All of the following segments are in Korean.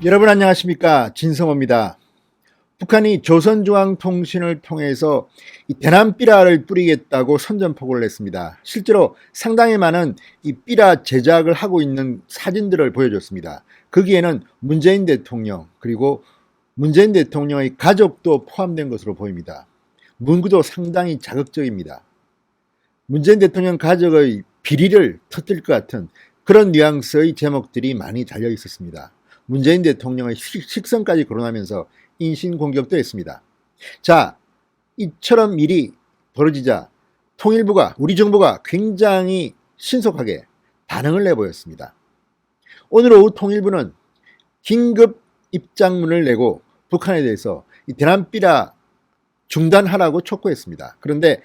여러분 안녕하십니까, 진성호입니다. 북한이 조선중앙통신을 통해서 이 대남 삐라를 뿌리겠다고 선전포고를 했습니다. 실제로 상당히 많은 이 삐라 제작을 하고 있는 사진들을 보여줬습니다. 거기에는 문재인 대통령 그리고 문재인 대통령의 가족도 포함된 것으로 보입니다. 문구도 상당히 자극적입니다. 문재인 대통령 가족의 비리를 터뜨릴 것 같은 그런 뉘앙스의 제목들이 많이 달려 있었습니다. 문재인 대통령의 식성까지 거론하면서 인신공격도 했습니다. 자, 이처럼 일이 벌어지자 통일부가, 우리 정부가 굉장히 신속하게 반응을 내보였습니다. 오늘 오후 통일부는 긴급 입장문을 내고 북한에 대해서 이 대남비라 중단하라고 촉구했습니다. 그런데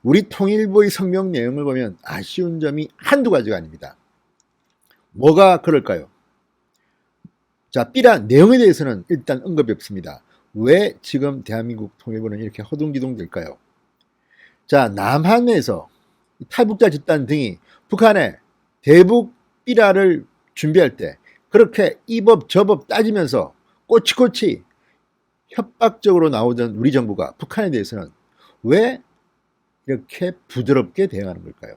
우리 통일부의 성명 내용을 보면 아쉬운 점이 한두 가지가 아닙니다. 뭐가 그럴까요? 자, 삐라 내용에 대해서는 일단 언급이 없습니다. 왜 지금 대한민국 통일부는 이렇게 허둥지둥 될까요? 자, 남한에서 탈북자 집단 등이 북한에 대북 삐라를 준비할 때 그렇게 이 법 저 법 따지면서 꼬치꼬치 협박적으로 나오던 우리 정부가 북한에 대해서는 왜 이렇게 부드럽게 대응하는 걸까요?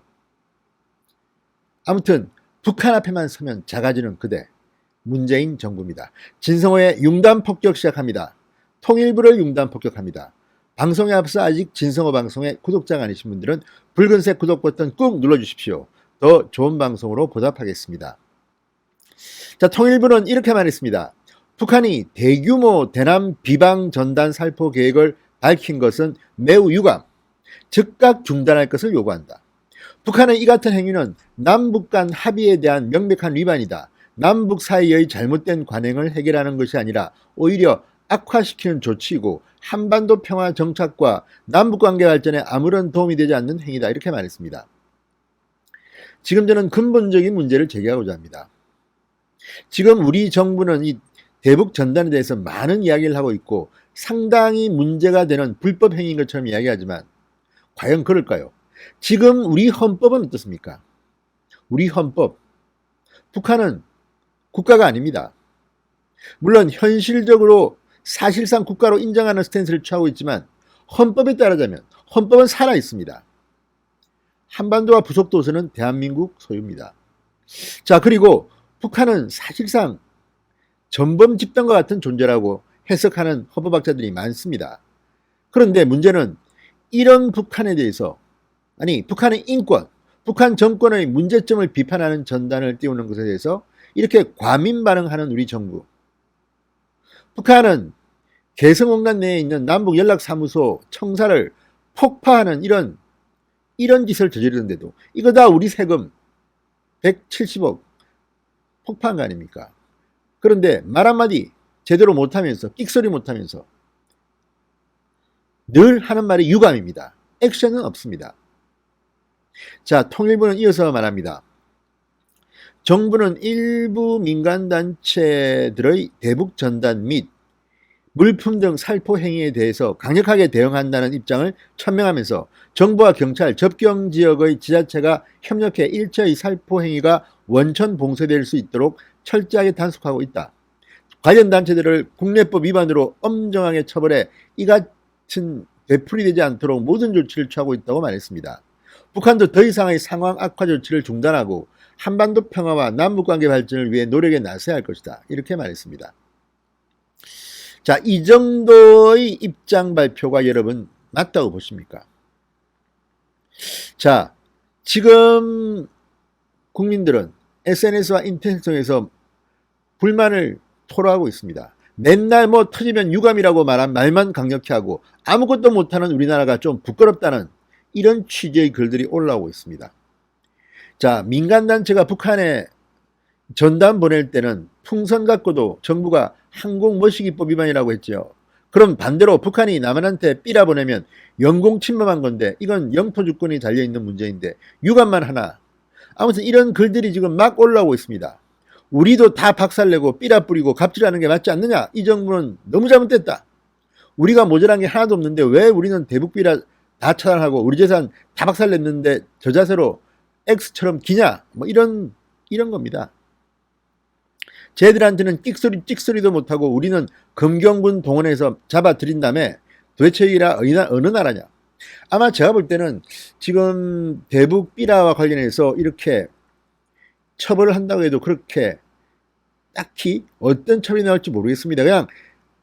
아무튼 북한 앞에만 서면 작아지는 그대, 문재인 정부입니다. 진성호의 융단 폭격 시작합니다. 통일부를 융단 폭격합니다. 방송에 앞서 아직 진성호 방송의 구독자가 아니신 분들은 붉은색 구독 버튼 꾹 눌러주십시오. 더 좋은 방송으로 보답하겠습니다. 자, 통일부는 이렇게 말했습니다. 북한이 대규모 대남 비방 전단 살포 계획을 밝힌 것은 매우 유감, 즉각 중단할 것을 요구한다. 북한의 이 같은 행위는 남북 간 합의에 대한 명백한 위반이다. 남북 사이의 잘못된 관행을 해결하는 것이 아니라 오히려 악화시키는 조치이고 한반도 평화 정착과 남북관계 발전에 아무런 도움이 되지 않는 행위다. 이렇게 말했습니다. 지금 저는 근본적인 문제를 제기하고자 합니다. 지금 우리 정부는 이 대북 전단에 대해서 많은 이야기를 하고 있고 상당히 문제가 되는 불법 행위인 것처럼 이야기하지만 과연 그럴까요? 지금 우리 헌법은 어떻습니까? 우리 헌법, 북한은 국가가 아닙니다. 물론 현실적으로 사실상 국가로 인정하는 스탠스를 취하고 있지만 헌법에 따르자면 헌법은 살아 있습니다. 한반도와 부속도서는 대한민국 소유입니다. 자, 그리고 북한은 사실상 전범 집단과 같은 존재라고 해석하는 헌법학자들이 많습니다. 그런데 문제는 이런 북한에 대해서, 아니 북한의 인권, 북한 정권의 문제점을 비판하는 전단을 띄우는 것에 대해서 이렇게 과민 반응하는 우리 정부. 북한은 개성공단 내에 있는 남북연락사무소 청사를 폭파하는 이런 짓을 저지르는데도 이거 다 우리 세금 170억 폭파한 거 아닙니까? 그런데 말 한마디 제대로 못하면서, 끽소리 못하면서 늘 하는 말이 유감입니다. 액션은 없습니다. 자, 통일부는 이어서 말합니다. 정부는 일부 민간단체들의 대북 전단 및 물품 등 살포 행위에 대해서 강력하게 대응한다는 입장을 천명하면서 정부와 경찰, 접경지역의 지자체가 협력해 일체의 살포 행위가 원천 봉쇄될 수 있도록 철저하게 단속하고 있다. 관련 단체들을 국내법 위반으로 엄정하게 처벌해 이 같은 되풀이되지 않도록 모든 조치를 취하고 있다고 말했습니다. 북한도 더 이상의 상황 악화 조치를 중단하고 한반도 평화와 남북관계 발전을 위해 노력에 나서야 할 것이다. 이렇게 말했습니다. 자, 이 정도의 입장 발표가 여러분 맞다고 보십니까? 자, 지금 국민들은 SNS와 인터넷 통해서 불만을 토로하고 있습니다. 맨날 뭐 터지면 유감이라고 말한 말만 강력히 하고 아무것도 못하는 우리나라가 좀 부끄럽다는 이런 취지의 글들이 올라오고 있습니다. 자, 민간단체가 북한에 전단 보낼 때는 풍선 갖고도 정부가 항공모시기법 위반이라고 했죠. 그럼 반대로 북한이 남한한테 삐라 보내면 영공 침범한 건데 이건 영토 주권이 달려있는 문제인데 유감만 하나. 아무튼 이런 글들이 지금 막 올라오고 있습니다. 우리도 다 박살내고 삐라 뿌리고 갑질하는 게 맞지 않느냐? 이 정부는 너무 잘못됐다. 우리가 모자란 게 하나도 없는데 왜 우리는 대북 삐라 다 차단하고 우리 재산 다 박살냈는데 저 자세로 X처럼 기냐? 뭐 이런 겁니다. 쟤들한테는 찍소리도 못하고 우리는 금경군 동원해서 잡아들인 다음에 도대체 이라 어느 나라냐. 아마 제가 볼 때는 지금 대북 삐라와 관련해서 이렇게 처벌을 한다고 해도 그렇게 딱히 어떤 처벌이 나올지 모르겠습니다. 그냥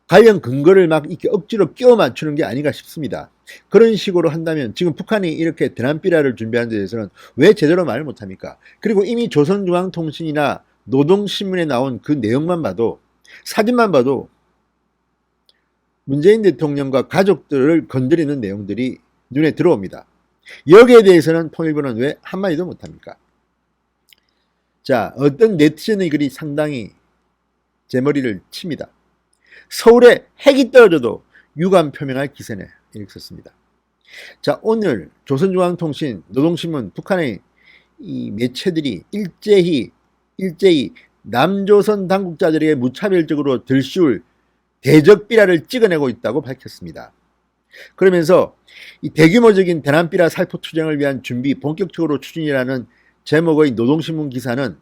관련 근거를 막 이렇게 억지로 끼워 맞추는 게 아닌가 싶습니다. 그런 식으로 한다면 지금 북한이 이렇게 대남 삐라를 준비하는 데 대해서는 왜 제대로 말을 못합니까? 그리고 이미 조선중앙통신이나 노동신문에 나온 그 내용만 봐도, 사진만 봐도 문재인 대통령과 가족들을 건드리는 내용들이 눈에 들어옵니다. 여기에 대해서는 통일부는 왜 한마디도 못합니까? 자, 어떤 네티즌의 글이 상당히 제 머리를 칩니다. 서울에 핵이 떨어져도 유감 표명할 기세네, 이렇게 썼습니다. 자, 오늘 조선중앙통신, 노동신문, 북한의 이 매체들이 일제히 남조선 당국자들에게 무차별적으로 들씌울 대적 삐라를 찍어내고 있다고 밝혔습니다. 그러면서 이 대규모적인 대남 삐라 살포 투쟁을 위한 준비 본격적으로 추진이라는 제목의 노동신문 기사는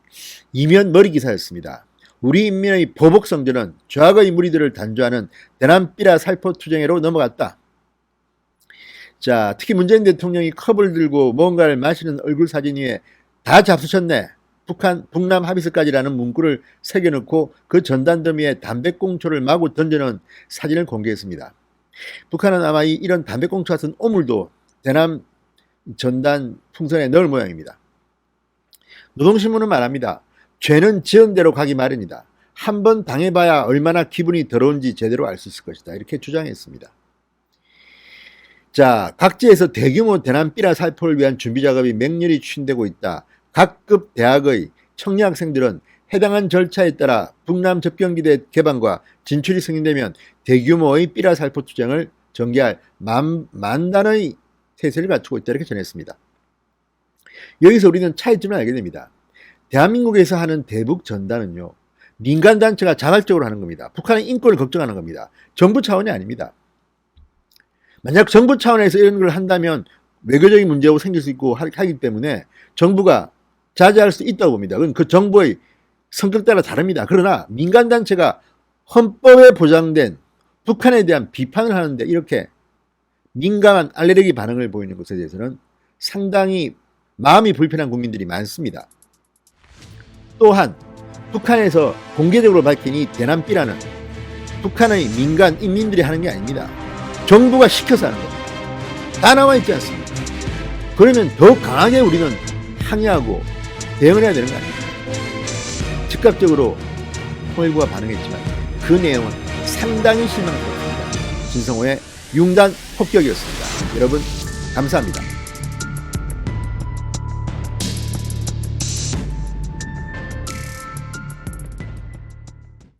이면 머리 기사였습니다. 우리 인민의 보복성전은 좌악의 무리들을 단죄하는 대남 삐라 살포 투쟁으로 넘어갔다. 자, 특히 문재인 대통령이 컵을 들고 뭔가를 마시는 얼굴 사진 위에 다 잡수셨네, 북남 합의서까지라는 문구를 새겨넣고 그 전단 더미에 담배꽁초를 마구 던져놓은 사진을 공개했습니다. 북한은 아마 이런 담배꽁초 같은 오물도 대남 전단 풍선에 넣을 모양입니다. 노동신문은 말합니다. 죄는 지은 대로 가기 마련이다. 한번 당해봐야 얼마나 기분이 더러운지 제대로 알 수 있을 것이다, 이렇게 주장했습니다. 자, 각지에서 대규모 대남 삐라 살포를 위한 준비 작업이 맹렬히 추진되고 있다. 각급 대학의 청년 학생들은 해당한 절차에 따라 북남 접경지대 개방과 진출이 승인되면 대규모의 삐라 살포 투쟁을 전개할 만단의 태세를 갖추고 있다, 이렇게 전했습니다. 여기서 우리는 차이점을 알게 됩니다. 대한민국에서 하는 대북 전단은요, 민간단체가 자발적으로 하는 겁니다. 북한의 인권을 걱정하는 겁니다. 정부 차원이 아닙니다. 만약 정부 차원에서 이런 걸 한다면 외교적인 문제가 생길 수 있고 하기 때문에 정부가 자제할 수 있다고 봅니다. 그건 그 정부의 성격 따라 다릅니다. 그러나 민간단체가 헌법에 보장된 북한에 대한 비판을 하는데 이렇게 민감한 알레르기 반응을 보이는 것에 대해서는 상당히 마음이 불편한 국민들이 많습니다. 또한 북한에서 공개적으로 밝힌 이 대남 삐라는 북한의 민간 인민들이 하는 게 아닙니다. 정부가 시켜서 하는 겁니다. 다 나와 있지 않습니까? 그러면 더욱 강하게 우리는 항의하고 대응을 해야 되는 거 아닙니까? 즉각적으로 통일부가 반응했지만 그 내용은 상당히 실망스럽습니다. 진성호의 융단 폭격이었습니다. 여러분 감사합니다.